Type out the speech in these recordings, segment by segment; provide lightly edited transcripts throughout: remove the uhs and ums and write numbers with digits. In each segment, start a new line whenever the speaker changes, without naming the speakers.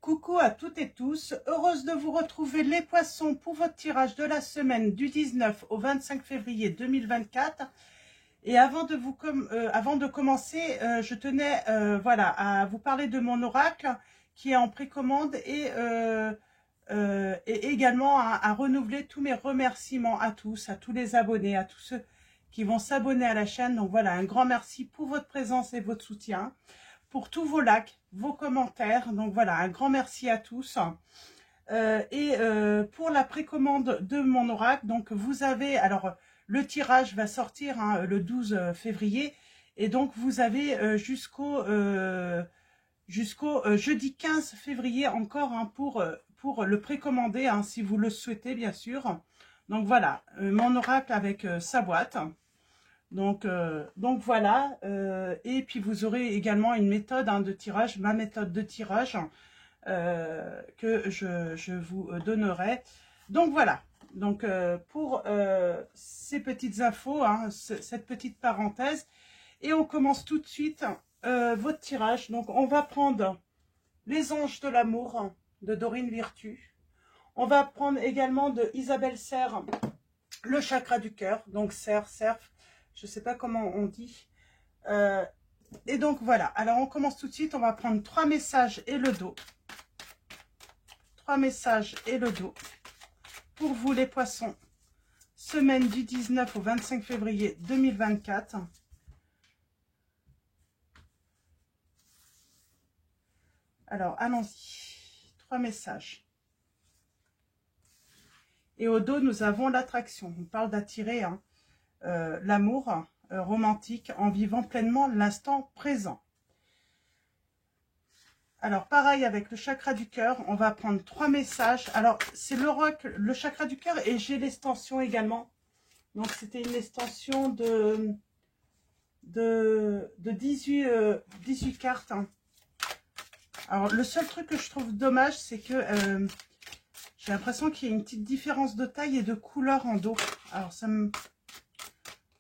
Coucou à toutes et tous, heureuse de vous retrouver les poissons pour votre tirage de la semaine du 19 au 25 février 2024. Et avant de commencer, je tenais voilà, à vous parler de mon oracle qui est en précommande et également à renouveler tous mes remerciements à tous les abonnés, à tous ceux qui vont s'abonner à la chaîne. Donc voilà, un grand merci pour votre présence et votre soutien, pour tous vos likes, vos commentaires. Donc voilà, un grand merci à tous. Pour la précommande de mon oracle, donc vous avez, alors le tirage va sortir le 12 février, et donc vous avez jusqu'au jeudi 15 février encore pour le précommander, si vous le souhaitez bien sûr. Donc voilà, mon oracle avec sa boîte. Donc voilà, et puis vous aurez également une méthode de tirage, ma méthode de tirage que je vous donnerai. Donc voilà, donc pour ces petites infos, cette petite parenthèse, et on commence tout de suite votre tirage. Donc on va prendre les anges de l'amour de Dorine Virtue. On va prendre également de Isabelle Serre le chakra du cœur, donc Serre, je ne sais pas comment on dit. Et donc voilà, alors on commence tout de suite, on va prendre 3 messages et le dos. 3 messages et le dos. Pour vous les poissons, semaine du 19 au 25 février 2024. Alors allons-y, 3 messages. Et au dos, nous avons l'attraction. On parle d'attirer l'amour romantique en vivant pleinement l'instant présent. Alors, pareil avec le chakra du cœur, on va prendre 3 messages. Alors, c'est l'oracle, le chakra du cœur, et j'ai l'extension également. Donc, c'était une extension de 18 cartes. Alors, le seul truc que je trouve dommage, c'est que j'ai l'impression qu'il y a une petite différence de taille et de couleur en dos. Alors, ça me...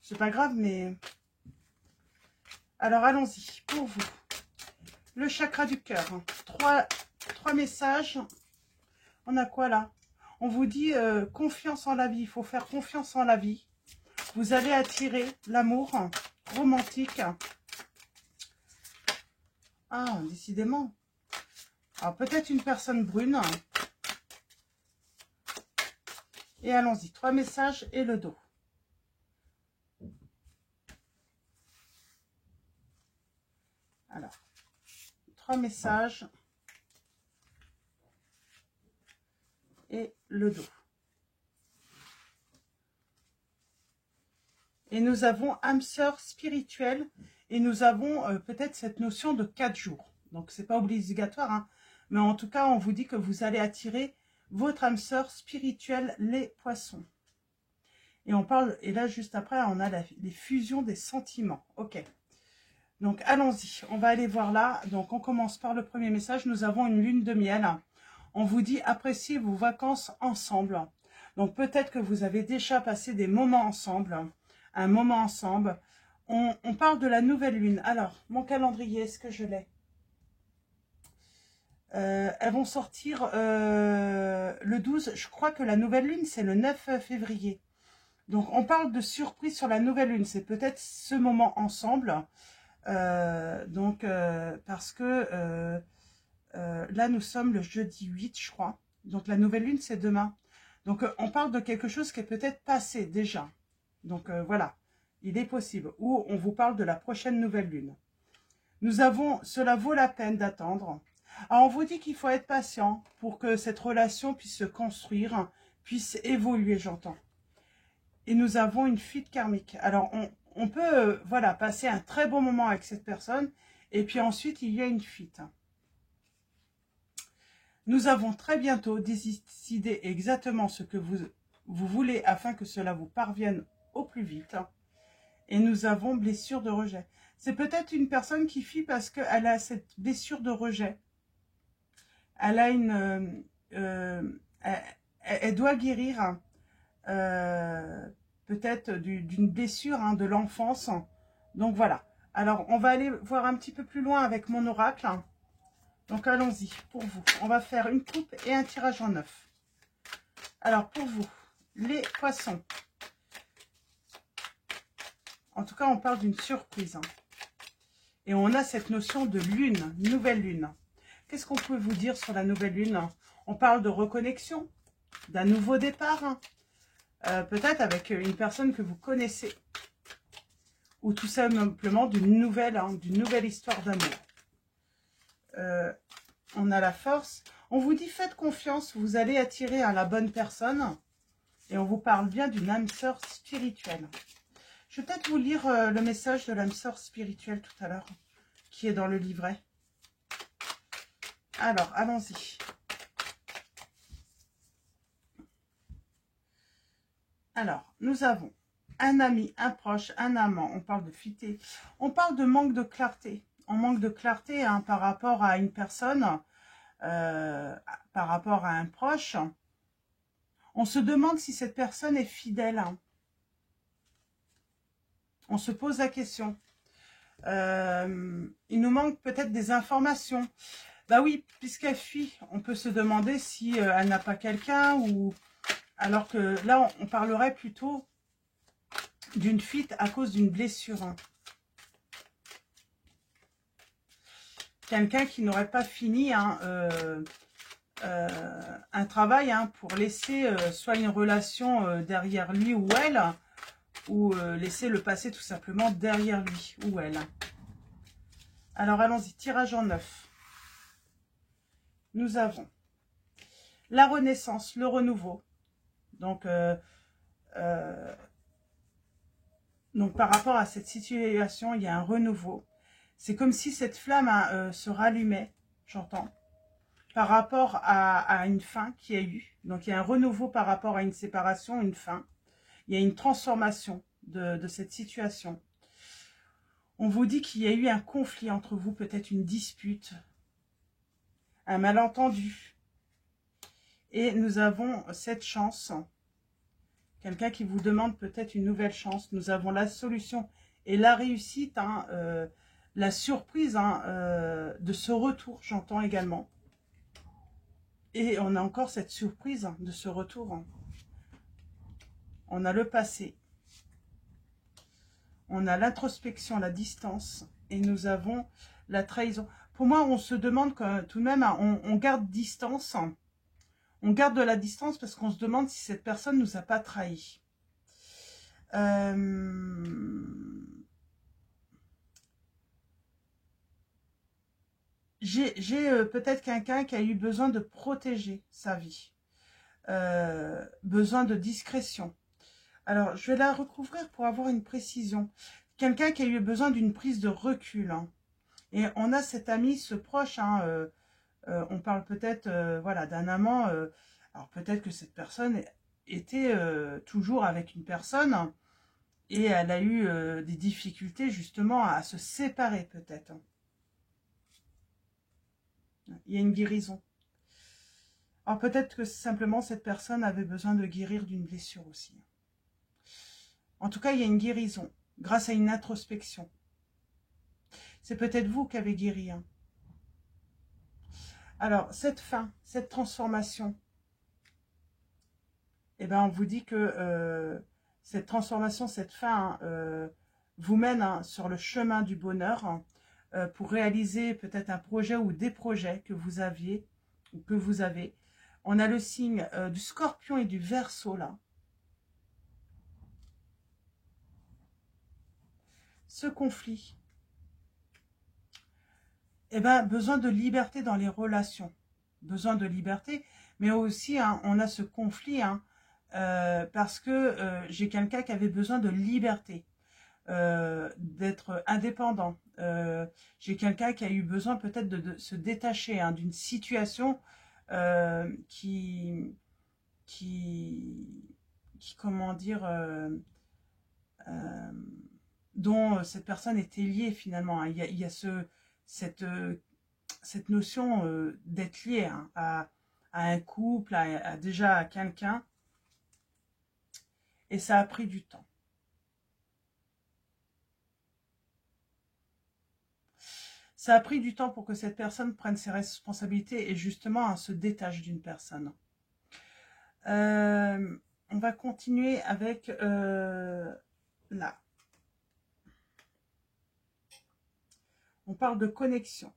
c'est pas grave, mais... Alors, allons-y, pour vous. Le chakra du cœur. 3 messages. On a quoi là? On vous dit confiance en la vie. Il faut faire confiance en la vie. Vous allez attirer l'amour romantique. Ah, décidément. Alors, peut-être une personne brune. Et allons-y, 3 messages et le dos. Alors, 3 messages et le dos. Et nous avons âme sœur spirituelle, et nous avons peut-être cette notion de 4 jours. Donc, c'est pas obligatoire, mais en tout cas, on vous dit que vous allez attirer votre âme sœur spirituelle, les poissons. Et on parle, et là, juste après, on a les fusions des sentiments. Ok. Donc, allons-y. On va aller voir là. Donc, on commence par le premier message. Nous avons une lune de miel. On vous dit, appréciez vos vacances ensemble. Donc, peut-être que vous avez déjà passé des moments ensemble. Un moment ensemble. On parle de la nouvelle lune. Alors, mon calendrier, est-ce que je l'ai? Elles vont sortir le 12. Je crois que la nouvelle lune, c'est le 9 février. Donc, on parle de surprise sur la nouvelle lune. C'est peut-être ce moment ensemble. Parce que là, nous sommes le jeudi 8, je crois. Donc, la nouvelle lune, c'est demain. Donc, on parle de quelque chose qui est peut-être passé déjà. Donc, voilà. Il est possible. Ou on vous parle de la prochaine nouvelle lune. Nous avons, cela vaut la peine d'attendre. Alors, on vous dit qu'il faut être patient pour que cette relation puisse se construire, puisse évoluer, j'entends. Et nous avons une fuite karmique. Alors, on peut voilà, passer un très bon moment avec cette personne, et puis ensuite, il y a une fuite. Nous avons très bientôt décidé exactement ce que vous voulez afin que cela vous parvienne au plus vite. Et nous avons blessure de rejet. C'est peut-être une personne qui fuit parce qu'elle a cette blessure de rejet. Elle a une... elle doit guérir peut-être d'une blessure de l'enfance. Donc voilà. Alors, on va aller voir un petit peu plus loin avec mon oracle. Donc, allons-y, pour vous. On va faire une coupe et un tirage en 9. Alors, pour vous, les poissons. En tout cas, on parle d'une surprise. Hein. Et on a cette notion de lune, nouvelle lune. Qu'est-ce qu'on peut vous dire sur la nouvelle lune? On parle de reconnexion, d'un nouveau départ. Hein. Peut-être avec une personne que vous connaissez. Ou tout simplement d'une nouvelle histoire d'amour. On a la force. On vous dit, faites confiance, vous allez attirer à la bonne personne. Et on vous parle bien d'une âme sœur spirituelle. Je vais peut-être vous lire le message de l'âme sœur spirituelle tout à l'heure, qui est dans le livret. Alors, allons-y. Alors, nous avons un ami, un proche, un amant. On parle de fuité. On parle de manque de clarté. On manque de clarté hein, par rapport à une personne, par rapport à un proche. On se demande si cette personne est fidèle. Hein. On se pose la question. Il nous manque peut-être des informations. Bah oui, puisqu'elle fuit, on peut se demander si elle n'a pas quelqu'un ou... Alors que là, on parlerait plutôt d'une fuite à cause d'une blessure. Hein. Quelqu'un qui n'aurait pas fini hein, un travail hein, pour laisser soit une relation derrière lui ou elle, ou laisser le passé tout simplement derrière lui ou elle. Alors allons-y, tirage en 9. Nous avons la renaissance, le renouveau. Donc par rapport à cette situation, il y a un renouveau. C'est comme si cette flamme hein, se rallumait, j'entends, par rapport à une fin qu'il y a eu. Donc il y a un renouveau par rapport à une séparation, une fin. Il y a une transformation de cette situation. On vous dit qu'il y a eu un conflit entre vous, peut-être une dispute, un malentendu. Et nous avons cette chance, quelqu'un qui vous demande peut-être une nouvelle chance. Nous avons la solution et la réussite, hein, la surprise hein, de ce retour, j'entends également. Et on a encore cette surprise hein, de ce retour. Hein. On a le passé. On a l'introspection, la distance. Et nous avons la trahison. Pour moi, on se demande que, tout de même, on garde distance. On garde de la distance parce qu'on se demande si cette personne ne nous a pas trahis. J'ai peut-être quelqu'un qui a eu besoin de protéger sa vie. Besoin de discrétion. Alors, je vais la recouvrir pour avoir une précision. Quelqu'un qui a eu besoin d'une prise de recul. Hein. Et on a cet ami, ce proche, hein, on parle peut-être voilà, d'un amant. Alors peut-être que cette personne était toujours avec une personne hein, et elle a eu des difficultés justement à se séparer peut-être. Hein. Il y a une guérison. Alors peut-être que simplement cette personne avait besoin de guérir d'une blessure aussi. En tout cas, il y a une guérison grâce à une introspection. C'est peut-être vous qui avez guéri. Hein. Alors, cette fin, cette transformation, eh ben, on vous dit que cette transformation, cette fin vous mène hein, sur le chemin du bonheur hein, pour réaliser peut-être un projet ou des projets que vous aviez ou que vous avez. On a le signe du Scorpion et du Verseau là. Ce conflit, eh ben, besoin de liberté dans les relations. Besoin de liberté, mais aussi, hein, on a ce conflit, hein, parce que j'ai quelqu'un qui avait besoin de liberté, d'être indépendant. J'ai quelqu'un qui a eu besoin peut-être de se détacher hein, d'une situation qui, comment dire, dont cette personne était liée finalement. Hein. Il y a cette notion d'être lié hein, à un couple, déjà à quelqu'un. Et ça a pris du temps. Ça a pris du temps pour que cette personne prenne ses responsabilités et justement se détache d'une personne. On va continuer avec là. On parle de connexion.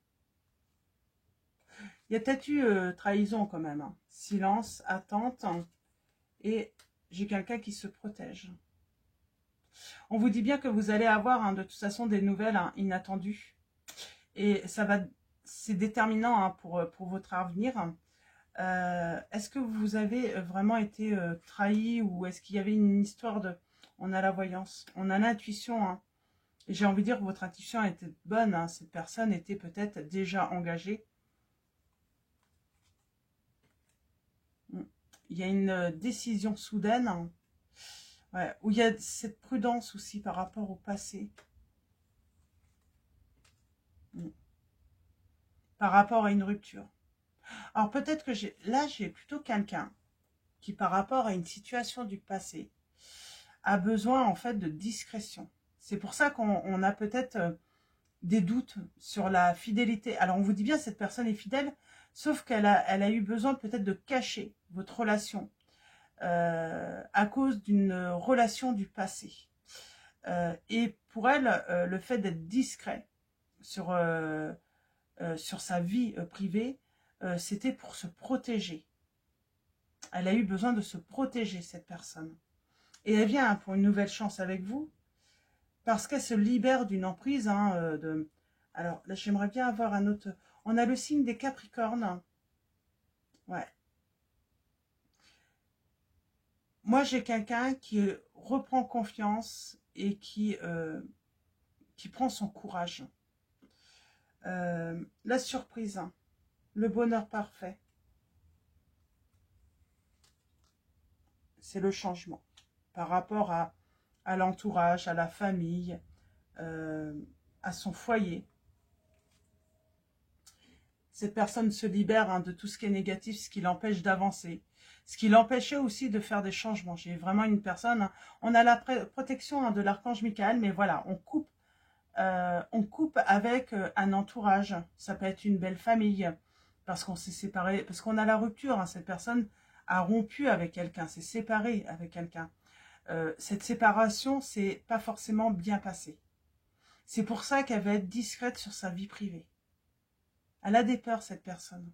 Il y a peut-être eu trahison quand même. Hein. Silence, attente. Et j'ai quelqu'un qui se protège. On vous dit bien que vous allez avoir de toute façon des nouvelles inattendues. Et ça va, c'est déterminant pour votre avenir. Est-ce que vous avez vraiment été trahi ou est-ce qu'il y avait une histoire de... On a la voyance, on a l'intuition. Hein. Et j'ai envie de dire que votre intuition était bonne. Hein. Cette personne était peut-être déjà engagée. Il y a une décision soudaine. Hein. Ouais, où il y a cette prudence aussi par rapport au passé. Par rapport à une rupture. Alors peut-être que j'ai plutôt quelqu'un qui par rapport à une situation du passé a besoin en fait de discrétion. C'est pour ça qu'on a peut-être des doutes sur la fidélité. Alors on vous dit bien cette personne est fidèle, sauf qu'elle a eu besoin peut-être de cacher votre relation à cause d'une relation du passé. Et pour elle, le fait d'être discret sur sa vie privée, c'était pour se protéger. Elle a eu besoin de se protéger, cette personne. Et elle vient pour une nouvelle chance avec vous, parce qu'elle se libère d'une emprise. Alors, là, j'aimerais bien avoir un autre... On a le signe des Capricornes. Ouais. Moi, j'ai quelqu'un qui reprend confiance et qui prend son courage. La surprise, le bonheur parfait. C'est le changement par rapport à l'entourage, à la famille, à son foyer. Cette personne se libère de tout ce qui est négatif, ce qui l'empêche d'avancer, ce qui l'empêchait aussi de faire des changements. J'ai vraiment une personne, on a la protection de l'archange Michael, mais voilà, on coupe avec un entourage. Ça peut être une belle famille, parce qu'on s'est séparé, parce qu'on a la rupture. Cette personne a rompu avec quelqu'un, s'est séparée avec quelqu'un. Cette séparation, c'est pas forcément bien passé. C'est pour ça qu'elle va être discrète sur sa vie privée. Elle a des peurs, cette personne.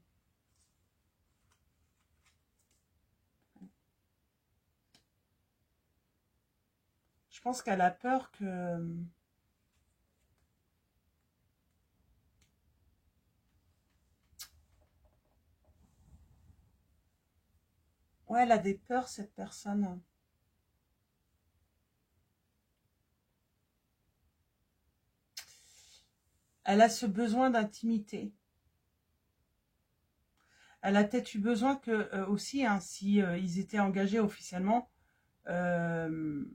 Je pense qu'elle a peur que... Ouais, elle a des peurs, cette personne. Elle a ce besoin d'intimité. Elle a peut-être eu besoin que aussi, si ils étaient engagés officiellement, d'aller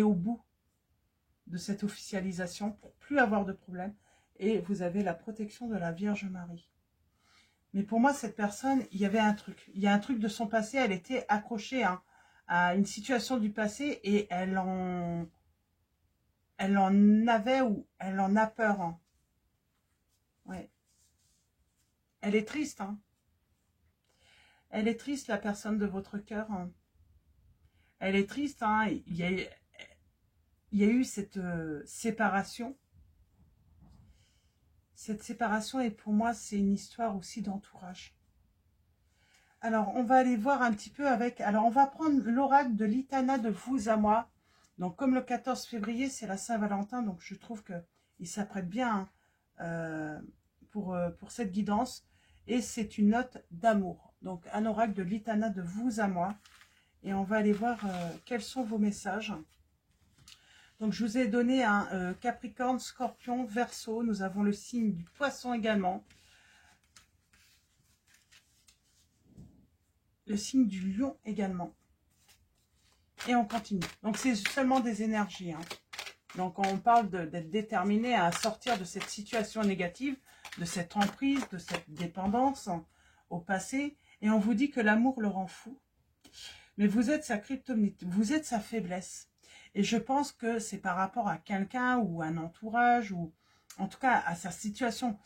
au bout de cette officialisation pour plus avoir de problème. Et vous avez la protection de la Vierge Marie. Mais pour moi, cette personne, il y avait un truc. Il y a un truc de son passé. Elle était accrochée à une situation du passé et elle en avait ou elle en a peur. Ouais. Elle est triste. Elle est triste, la personne de votre cœur. Elle est triste. Il y a eu cette séparation. Cette séparation, et pour moi, c'est une histoire aussi d'entourage. Alors, on va aller voir un petit peu avec... Alors, on va prendre l'oracle de l'Itana de vous à moi. Donc, comme le 14 février, c'est la Saint-Valentin, donc je trouve qu'il s'apprête bien pour cette guidance. Et c'est une note d'amour. Donc, un oracle de l'Itana de vous à moi. Et on va aller voir quels sont vos messages. Donc, je vous ai donné un Capricorne, Scorpion, Verseau. Nous avons le signe du Poisson également. Le signe du Lion également. Et on continue. Donc, c'est seulement des énergies. Donc, on parle d'être déterminé à sortir de cette situation négative, de cette emprise, de cette dépendance au passé. Et on vous dit que l'amour le rend fou. Mais vous êtes sa kryptonite, vous êtes sa faiblesse. Et je pense que c'est par rapport à quelqu'un ou un entourage, ou en tout cas à sa situation.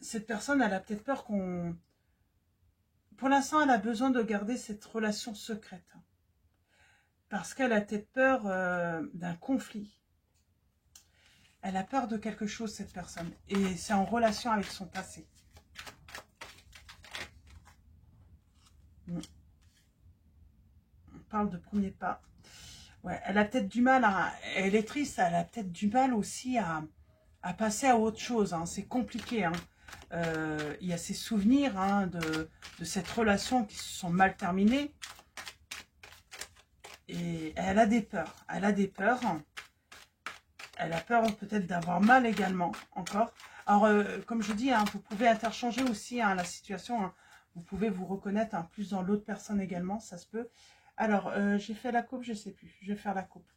Cette personne, elle a peut-être peur qu'on... Pour l'instant, elle a besoin de garder cette relation secrète. Parce qu'elle a peut-être peur d'un conflit. Elle a peur de quelque chose, cette personne. Et c'est en relation avec son passé. On parle de premier pas. Ouais, elle a peut-être du mal à... Elle est triste, elle a peut-être du mal aussi à passer à autre chose. Hein. C'est compliqué. Hein. Il y a ces souvenirs hein, de cette relation qui se sont mal terminées. Et elle a des peurs. Elle a des peurs. Elle a peur peut-être d'avoir mal également, encore. Alors, comme je dis, hein, vous pouvez interchanger aussi hein, la situation. Hein. Vous pouvez vous reconnaître hein, plus dans l'autre personne également, ça se peut. Alors, j'ai fait la coupe, je ne sais plus. Je vais faire la coupe.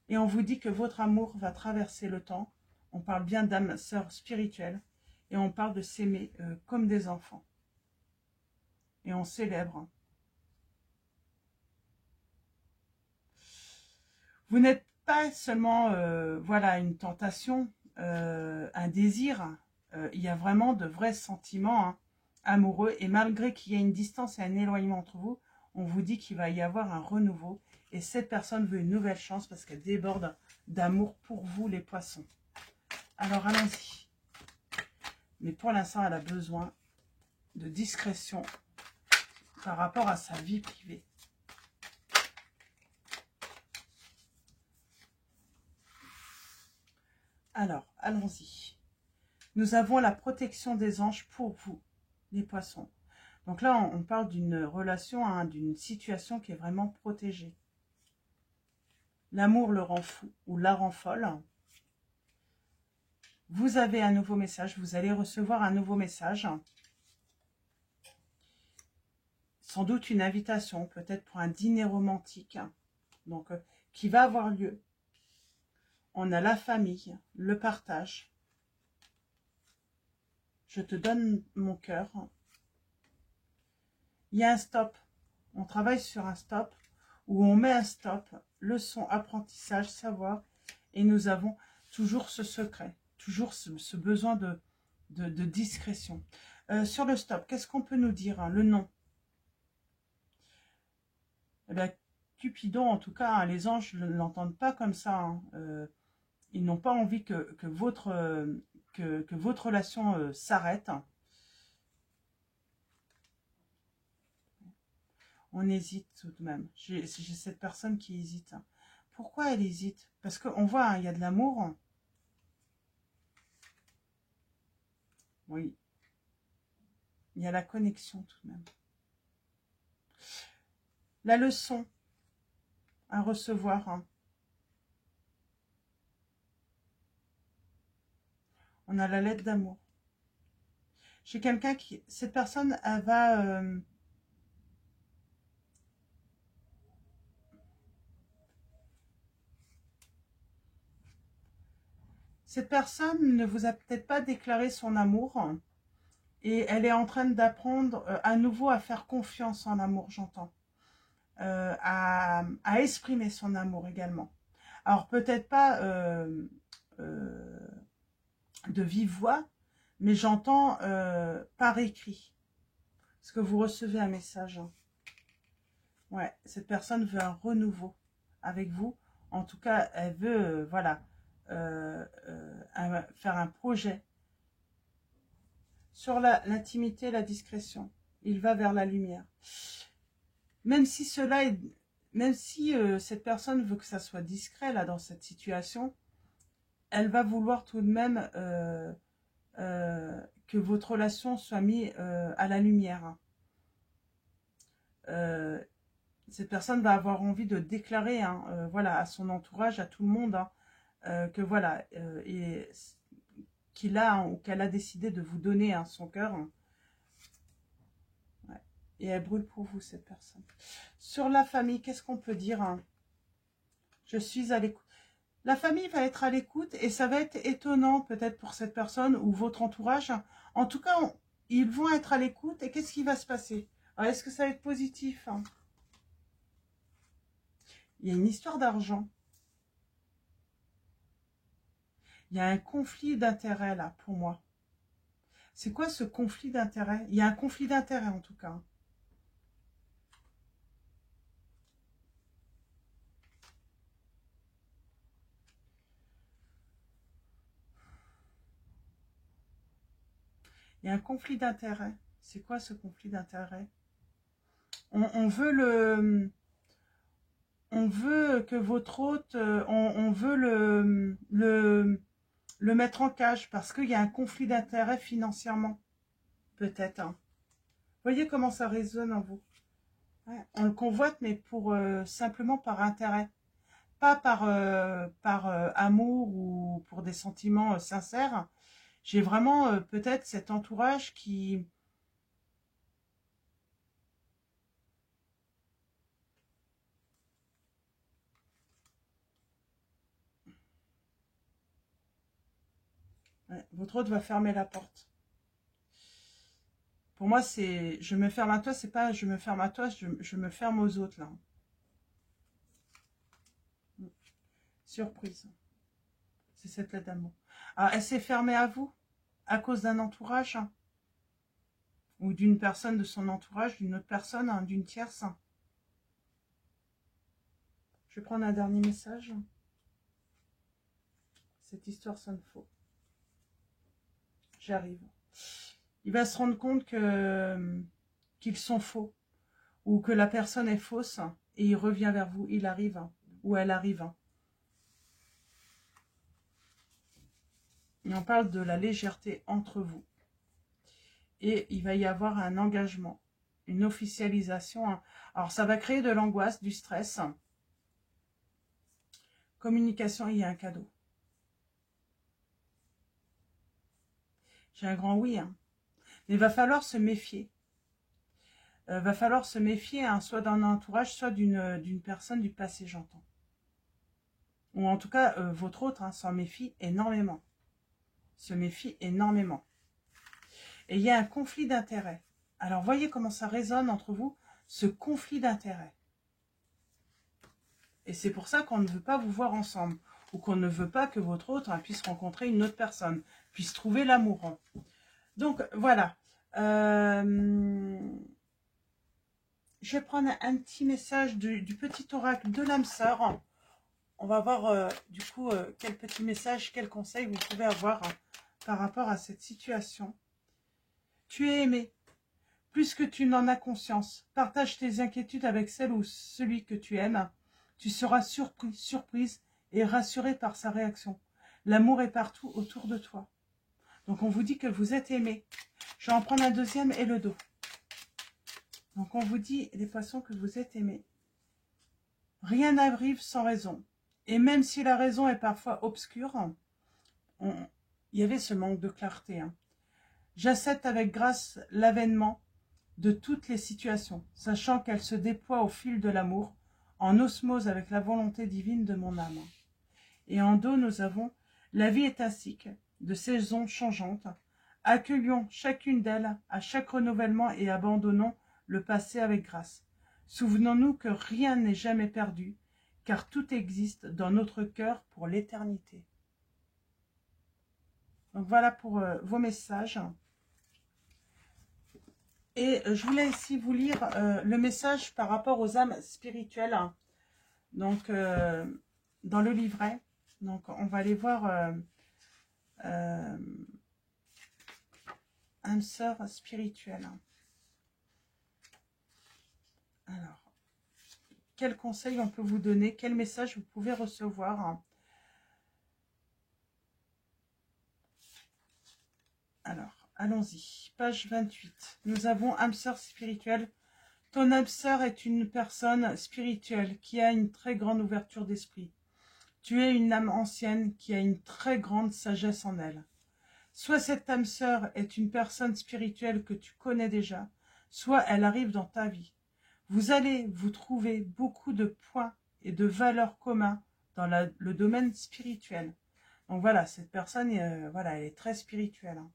Et on vous dit que votre amour va traverser le temps. On parle bien d'âme sœur spirituelle. Et on parle de s'aimer comme des enfants. Et on célèbre. Hein. Vous n'êtes pas seulement voilà, une tentation, un désir. Il y a vraiment de vrais sentiments hein, amoureux. Et malgré qu'il y ait une distance et un éloignement entre vous, on vous dit qu'il va y avoir un renouveau. Et cette personne veut une nouvelle chance parce qu'elle déborde d'amour pour vous, les poissons. Alors, allons-y. Mais pour l'instant, elle a besoin de discrétion par rapport à sa vie privée. Alors, allons-y. Nous avons la protection des anges pour vous, les poissons. Donc là, on parle d'une relation, hein, d'une situation qui est vraiment protégée. L'amour le rend fou ou la rend folle. Vous avez un nouveau message, vous allez recevoir un nouveau message. Sans doute une invitation, peut-être pour un dîner romantique, donc qui va avoir lieu. On a la famille, le partage. Je te donne mon cœur. Il y a un stop. On travaille sur un stop où on met un stop, leçon, apprentissage, savoir. Et nous avons toujours ce secret, toujours ce besoin de discrétion. Sur le stop, qu'est-ce qu'on peut nous dire hein, le nom. Eh bien, Cupidon, en tout cas, hein, les anges ne l'entendent pas comme ça. Hein. Ils n'ont pas envie que votre relation s'arrête. On hésite tout de même. J'ai cette personne qui hésite. Pourquoi elle hésite? Parce qu'on voit, hein, il y a de l'amour. Oui. Il y a la connexion tout de même. La leçon à recevoir. Hein. On a la lettre d'amour. J'ai quelqu'un qui... Cette personne, elle va... Cette personne ne vous a peut-être pas déclaré son amour. Et elle est en train d'apprendre à nouveau à faire confiance en l'amour, j'entends. À exprimer son amour également. Alors peut-être pas de vive voix, mais j'entends par écrit. Est-ce que vous recevez un message? Ouais, cette personne veut un renouveau avec vous. En tout cas, elle veut, voilà, faire un projet sur l'intimité, la discrétion. Il va vers la lumière. Même si cela est... Même si cette personne veut que ça soit discret, là, dans cette situation, elle va vouloir tout de même que votre relation soit mise à la lumière. Cette personne va avoir envie de déclarer hein, voilà, à son entourage, à tout le monde, hein, que voilà, qu'il a hein, ou qu'elle a décidé de vous donner hein, son cœur. Hein. Ouais. Et elle brûle pour vous, cette personne. Sur la famille, qu'est-ce qu'on peut dire hein? Je suis à l'écoute. La famille va être à l'écoute et ça va être étonnant peut-être pour cette personne ou votre entourage. En tout cas, ils vont être à l'écoute et qu'est-ce qui va se passer? Est-ce que ça va être positif hein? Il y a une histoire d'argent. Il y a un conflit d'intérêts là pour moi. C'est quoi ce conflit d'intérêts? Il y a un conflit d'intérêts en tout cas. Il y a un conflit d'intérêts. C'est quoi ce conflit d'intérêts? On veut que votre hôte, on veut le mettre en cage parce qu'il y a un conflit d'intérêts financièrement. Peut-être. Hein. Voyez comment ça résonne en vous. Ouais, on le convoite, mais pour simplement par intérêt. Pas par amour ou pour des sentiments sincères. J'ai vraiment peut-être cet entourage qui... Ouais, votre hôte va fermer la porte. Pour moi, c'est... Je me ferme à toi, c'est pas je me ferme à toi, je me ferme aux autres, là. Surprise. C'est cette lettre d'amour. Alors, elle s'est fermée à vous à cause d'un entourage hein, ou d'une personne de son entourage, d'une autre personne, hein, d'une tierce. Je vais prendre un dernier message. Cette histoire sonne faux. J'arrive. Il va se rendre compte qu'ils sont faux ou que la personne est fausse et il revient vers vous. Il arrive ou elle arrive. Et on parle de la légèreté entre vous. Et il va y avoir un engagement, une officialisation. Alors, ça va créer de l'angoisse, du stress. Communication, il y a un cadeau. J'ai un grand oui. Hein. Mais il va falloir se méfier. Va falloir se méfier, hein, soit d'un entourage, soit d'une personne du passé, j'entends. Ou en tout cas, votre autre hein, s'en méfie énormément. Se méfie énormément. Et il y a un conflit d'intérêts. Alors, voyez comment ça résonne entre vous, ce conflit d'intérêts. Et c'est pour ça qu'on ne veut pas vous voir ensemble. Ou qu'on ne veut pas que votre autre hein, puisse rencontrer une autre personne. Puisse trouver l'amour. Hein. Donc, voilà. Je vais prendre un petit message du petit oracle de l'âme sœur. On va voir du coup quel petit message, quel conseil vous pouvez avoir hein, par rapport à cette situation. Tu es aimé, plus que tu n'en as conscience. Partage tes inquiétudes avec celle ou celui que tu aimes. Tu seras surpris, surprise et rassuré par sa réaction. L'amour est partout autour de toi. Donc on vous dit que vous êtes aimé. Je vais en prendre un deuxième et le dos. Donc on vous dit, les poissons, que vous êtes aimés. Rien n'arrive sans raison. Et même si la raison est parfois obscure, il y avait ce manque de clarté. Hein. J'accepte avec grâce l'avènement de toutes les situations, sachant qu'elles se déploient au fil de l'amour, en osmose avec la volonté divine de mon âme. Et en dos, nous avons « La vie est un cycle de saisons changeantes. Accueillons chacune d'elles à chaque renouvellement et abandonnons le passé avec grâce. Souvenons-nous que rien n'est jamais perdu, car tout existe dans notre cœur pour l'éternité. » Donc voilà pour vos messages. Et je voulais ici vous lire le message par rapport aux âmes spirituelles. Donc, dans le livret. Donc, on va aller voir âme sœur spirituelle. Alors, quel conseil on peut vous donner? Quel message vous pouvez recevoir? Alors, allons-y. Page 28. Nous avons âme sœur spirituelle. Ton âme sœur est une personne spirituelle qui a une très grande ouverture d'esprit. Tu es une âme ancienne qui a une très grande sagesse en elle. Soit cette âme sœur est une personne spirituelle que tu connais déjà, soit elle arrive dans ta vie. Vous allez vous trouver beaucoup de points et de valeurs communs dans le domaine spirituel. Donc voilà, cette personne, voilà, elle est très spirituelle. Hein.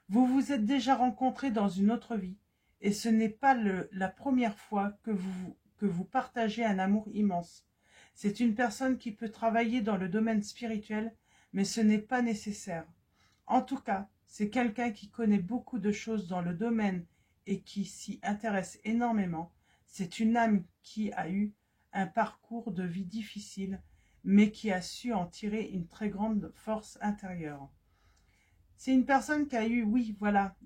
Vous vous êtes déjà rencontrés dans une autre vie et ce n'est pas la première fois que vous partagez un amour immense. C'est une personne qui peut travailler dans le domaine spirituel, mais ce n'est pas nécessaire. En tout cas, c'est quelqu'un qui connaît beaucoup de choses dans le domaine et qui s'y intéresse énormément. C'est une âme qui a eu un parcours de vie difficile, mais qui a su en tirer une très grande force intérieure. C'est une personne qui a eu, oui, voilà,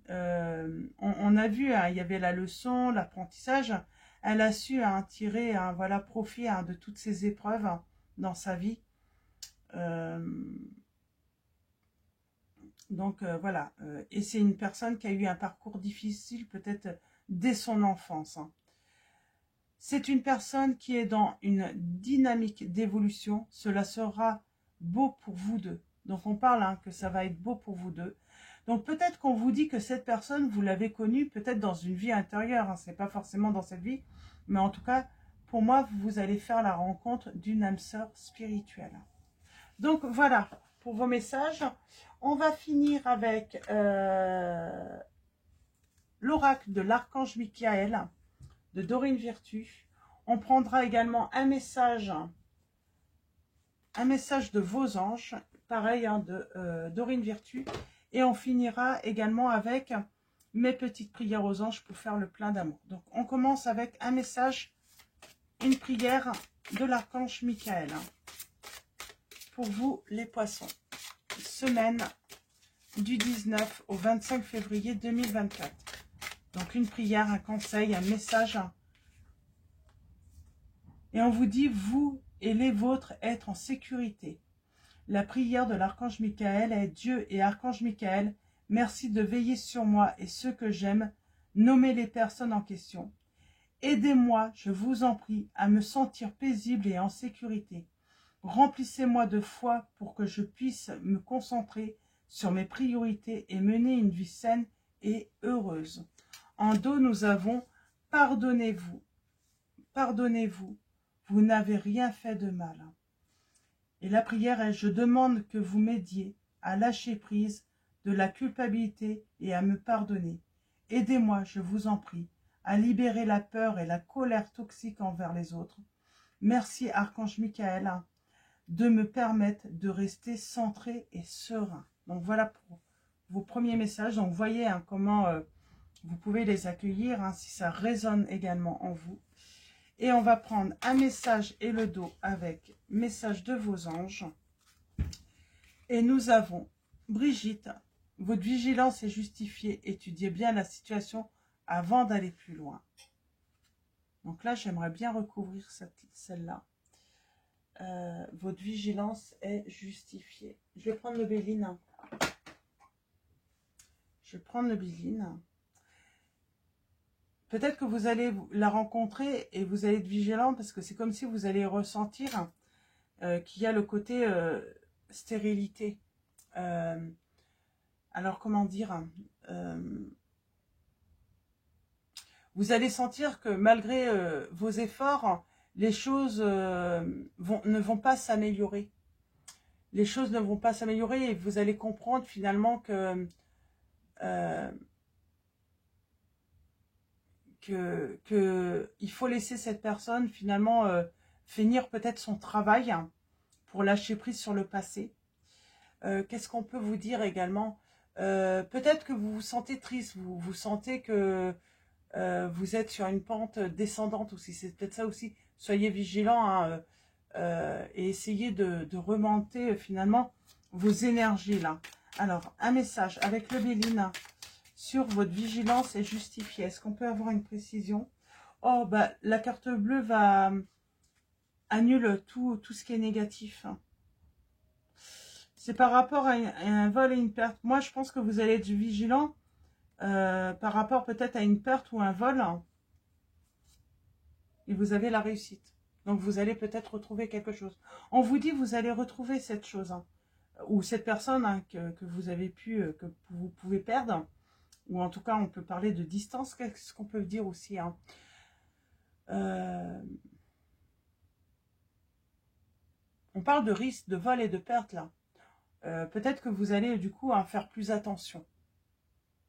on a vu, hein, il y avait la leçon, l'apprentissage, elle a su tirer voilà, profit de toutes ces épreuves dans sa vie. Donc voilà, et c'est une personne qui a eu un parcours difficile peut-être dès son enfance. C'est une personne qui est dans une dynamique d'évolution. Cela sera beau pour vous deux. Donc on parle que ça va être beau pour vous deux. Donc peut-être qu'on vous dit que cette personne, vous l'avez connue peut-être dans une vie intérieure. Ce n'est pas forcément dans cette vie. Mais en tout cas, pour moi, vous allez faire la rencontre d'une âme sœur spirituelle. Donc voilà, pour vos messages. On va finir avec l'oracle de l'archange Michael de Dorine Virtue. On prendra également un message de vos anges, pareil de Dorine Virtue. Et on finira également avec mes petites prières aux anges pour faire le plein d'amour. Donc on commence avec un message, une prière de l'archange Michael. Pour vous les poissons. Semaine du 19 au 25 février 2024. Donc une prière, un conseil, un message. Et on vous dit, vous et les vôtres être en sécurité. La prière de l'archange Michael est: Dieu et archange Michael, merci de veiller sur moi et ceux que j'aime, nommez les personnes en question. Aidez-moi, je vous en prie, à me sentir paisible et en sécurité. Remplissez-moi de foi pour que je puisse me concentrer sur mes priorités et mener une vie saine et heureuse. En dos, nous avons « Pardonnez-vous, pardonnez-vous, vous n'avez rien fait de mal ». Et la prière est: je demande que vous m'aidiez à lâcher prise de la culpabilité et à me pardonner. Aidez-moi, je vous en prie, à libérer la peur et la colère toxique envers les autres. Merci, archange Michael, de me permettre de rester centré et serein. Donc voilà pour vos premiers messages. Donc voyez comment vous pouvez les accueillir, si ça résonne également en vous. Et on va prendre un message et le dos avec message de vos anges. Et nous avons Brigitte, votre vigilance est justifiée. Étudiez bien la situation avant d'aller plus loin. Donc là, j'aimerais bien recouvrir celle-là. Votre vigilance est justifiée. Je vais prendre le Béline. Je vais prendre le Béline. Peut-être que vous allez la rencontrer et vous allez être vigilant parce que c'est comme si vous allez ressentir qu'il y a le côté stérilité. Alors, comment dire, vous allez sentir que malgré vos efforts, les choses ne vont pas s'améliorer. Les choses ne vont pas s'améliorer et vous allez comprendre finalement que il faut laisser cette personne finalement finir peut-être son travail pour lâcher prise sur le passé. Qu'est-ce qu'on peut vous dire également? Peut-être que vous vous sentez triste, vous sentez que vous êtes sur une pente descendante aussi, c'est peut-être ça aussi. Soyez vigilants et essayez de remonter finalement vos énergies là. Alors, un message avec le Béline sur votre vigilance est justifiée. Est-ce qu'on peut avoir une précision? Oh, bah, la carte bleue annule tout ce qui est négatif. C'est par rapport à un vol et une perte. Moi, je pense que vous allez être vigilant par rapport peut-être à une perte ou un vol. Et vous avez la réussite. Donc, vous allez peut-être retrouver quelque chose. On vous dit, vous allez retrouver cette chose. Ou cette personne que vous avez que vous pouvez perdre. Ou en tout cas, on peut parler de distance. Qu'est-ce qu'on peut dire aussi on parle de risque de vol et de perte là. Peut-être que vous allez du coup faire plus attention.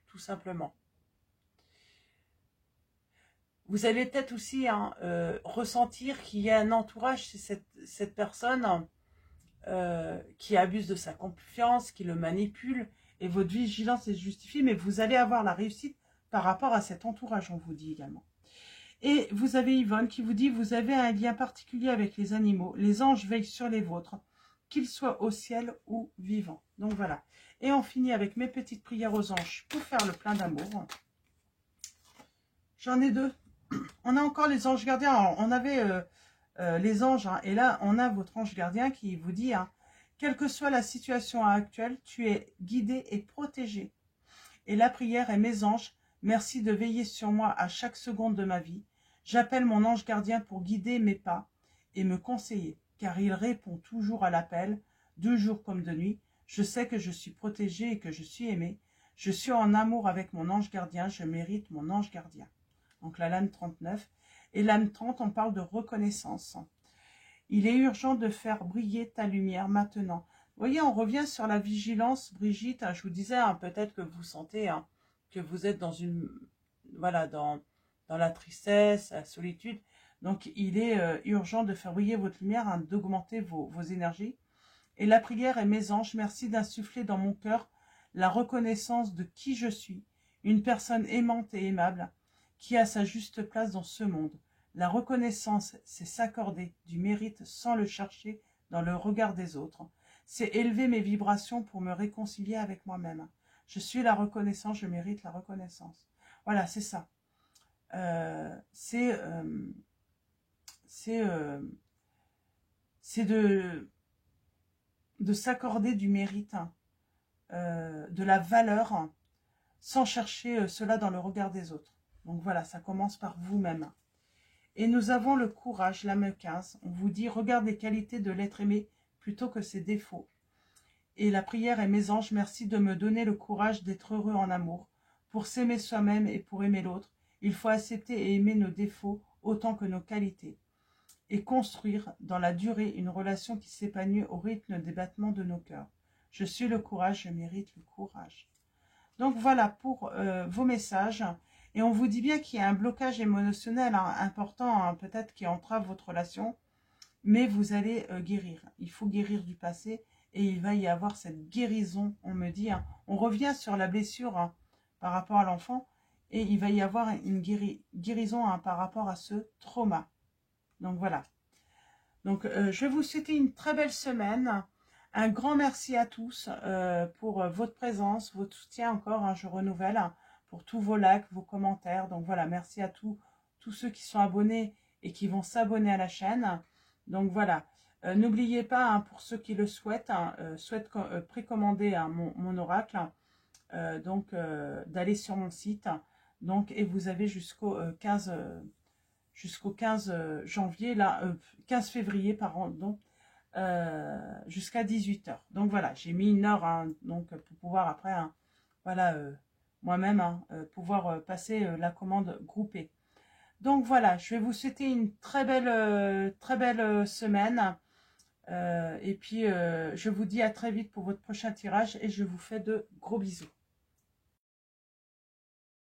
Tout simplement.
Vous allez peut-être aussi ressentir qu'il y a un entourage, c'est cette personne qui abuse de sa confiance, qui le manipule, et votre vigilance est justifiée, mais vous allez avoir la réussite par rapport à cet entourage, on vous dit également. Et vous avez Yvonne qui vous dit, vous avez un lien particulier avec les animaux, les anges veillent sur les vôtres, qu'ils soient au ciel ou vivants. Donc voilà. Et on finit avec mes petites prières aux anges pour faire le plein d'amour. J'en ai deux. On a encore les anges gardiens. Alors, on avait les anges, hein, et là, on a votre ange gardien qui vous dit, hein, quelle que soit la situation actuelle, tu es guidé et protégé. Et la prière est, mes anges, merci de veiller sur moi à chaque seconde de ma vie. J'appelle mon ange gardien pour guider mes pas et me conseiller, car il répond toujours à l'appel, de jour comme de nuit. Je sais que je suis protégé et que je suis aimé. Je suis en amour avec mon ange gardien, je mérite mon ange gardien. Donc la lame 39. Et lame 30, on parle de reconnaissance. Il est urgent de faire briller ta lumière maintenant. Vous voyez, on revient sur la vigilance, Brigitte. Je vous disais, hein, peut-être que vous sentez que vous êtes dans une, voilà, dans la tristesse, la solitude. Donc, il est urgent de faire briller votre lumière, hein, d'augmenter vos énergies. Et la prière est, mes anges, merci d'insuffler dans mon cœur la reconnaissance de qui je suis, une personne aimante et aimable, qui a sa juste place dans ce monde. La reconnaissance, c'est s'accorder du mérite sans le chercher dans le regard des autres. C'est élever mes vibrations pour me réconcilier avec moi-même. Je suis la reconnaissance, je mérite la reconnaissance. Voilà, c'est ça. C'est de s'accorder du mérite, de la valeur, sans chercher cela dans le regard des autres. Donc voilà, ça commence par vous-même. Et nous avons le courage, lame 15. On vous dit, regarde les qualités de l'être aimé plutôt que ses défauts. Et la prière est, mes anges, merci de me donner le courage d'être heureux en amour. Pour s'aimer soi-même et pour aimer l'autre, il faut accepter et aimer nos défauts autant que nos qualités. Et construire dans la durée une relation qui s'épanouit au rythme des battements de nos cœurs. Je suis le courage, je mérite le courage. Donc voilà pour vos messages. Et on vous dit bien qu'il y a un blocage émotionnel important, peut-être qui entrave votre relation, mais vous allez guérir. Il faut guérir du passé et il va y avoir cette guérison, on me dit. On revient sur la blessure par rapport à l'enfant et il va y avoir une guérison par rapport à ce trauma. Donc voilà. Donc je vais vous souhaiter une très belle semaine. Un grand merci à tous pour votre présence, votre soutien encore, je renouvelle, pour tous vos likes, vos commentaires. Donc voilà, merci à tous ceux qui sont abonnés et qui vont s'abonner à la chaîne. Donc voilà, n'oubliez pas, pour ceux qui le souhaitent, souhaitent précommander mon oracle, d'aller sur mon site. Donc, et vous avez jusqu'au 15 janvier, là, 15 février, pardon, jusqu'à 18 h. Donc voilà, j'ai mis une heure donc pour pouvoir après, voilà, moi-même, pouvoir passer la commande groupée. Donc voilà, je vais vous souhaiter une très belle semaine. Et puis, je vous dis à très vite pour votre prochain tirage et je vous fais de gros bisous.